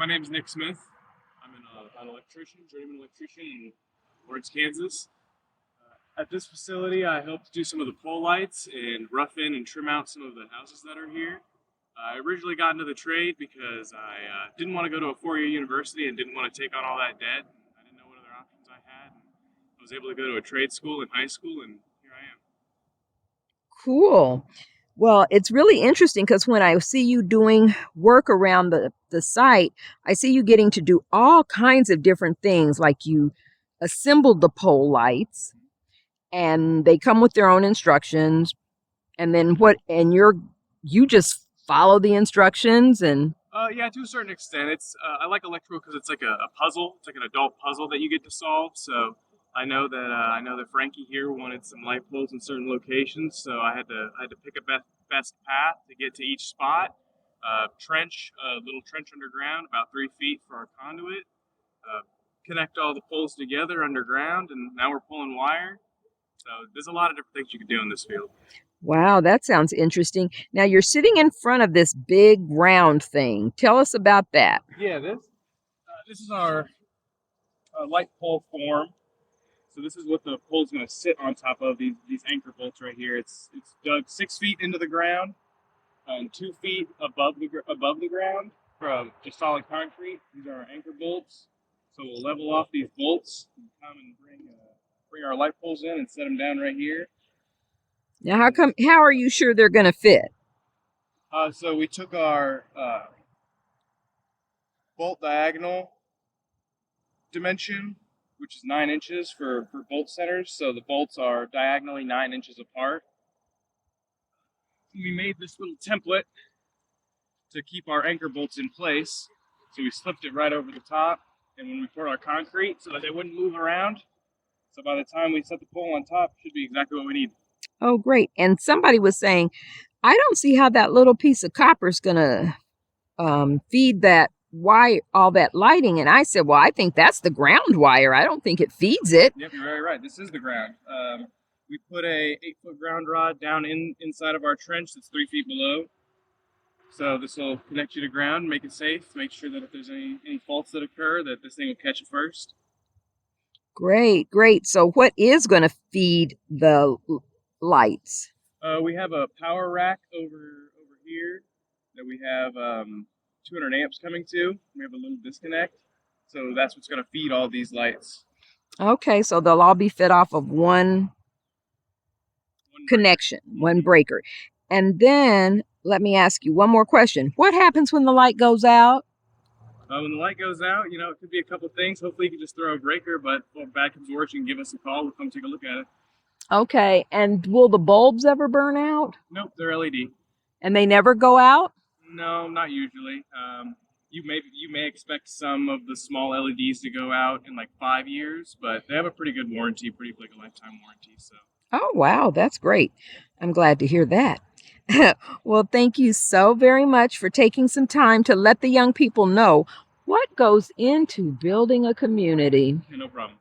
My name is Nick Smith. I'm an electrician, journeyman electrician in Lawrence, Kansas. At this facility, I help do some of the pole lights and rough in and trim out some of the houses that are here. I originally got into the trade because I didn't want to go to a four-year university and didn't want to take on all that debt. I didn't know what other options I had. And I was able to go to a trade school in high school, and here I am. Cool. Well, it's really interesting because when I see you doing work around the site, I see you getting to do all kinds of different things. Like you assembled the pole lights and they come with their own instructions. And then you just follow the instructions and Yeah, to a certain extent. I like electrical because it's like a puzzle. It's like an adult puzzle that you get to solve. So I know that Frankie here wanted some light poles in certain locations. So I had to pick a best path to get to each spot. A little trench underground, about 3 feet for our conduit. Uh, Connect all the poles together underground, and now we're pulling wire. So there's a lot of different things you can do in this field. wow, that sounds interesting. Now you're sitting in front of this big round thing. Tell us about that. Yeah, this is our light pole form. So this is what the pole's going to sit on top of. These anchor bolts right here. It's dug 6 feet into the ground and 2 feet above the ground from just solid concrete. These are our anchor bolts. So we'll level off these bolts and come and bring our light poles in and set them down right here. Now how are you sure they're going to fit? So we took our bolt diagonal dimension, which is 9 inches for bolt centers. So the bolts are diagonally 9 inches apart. We made this little template to keep our anchor bolts in place. So we slipped it right over the top. And when we poured our concrete, so that they wouldn't move around. So by the time we set the pole on top, it should be exactly what we need. Oh, great. And somebody was saying, I don't see how that little piece of copper is going to feed that wire, all that lighting. And I said, well, I think that's the ground wire. I don't think it feeds it. Yep, you're very right. This is the ground. We put a 8-foot ground rod down inside of our trench that's 3 feet below. So this will connect you to ground, make it safe, make sure that if there's any faults that occur, that this thing will catch it first. Great, great. So what is going to feed the lights? We have a power rack over here that we have 200 amps coming to. We have a little disconnect. So that's what's going to feed all these lights. Okay, so they'll all be fed off of one connection, one breaker. And then let me ask you one more question. What happens when the light goes out? When the light goes out, it could be a couple things. Hopefully you can just throw a breaker, but if bad comes worse, you can give us a call. We'll come take a look at it. Okay, and will the bulbs ever burn out? Nope, they're LED. And they never go out? No, not usually. You may expect some of the small LEDs to go out in like 5 years, but they have a pretty good warranty, like a lifetime warranty. So. Oh, wow, that's great. I'm glad to hear that. Well, thank you so very much for taking some time to let the young people know what goes into building a community. Yeah, no problem.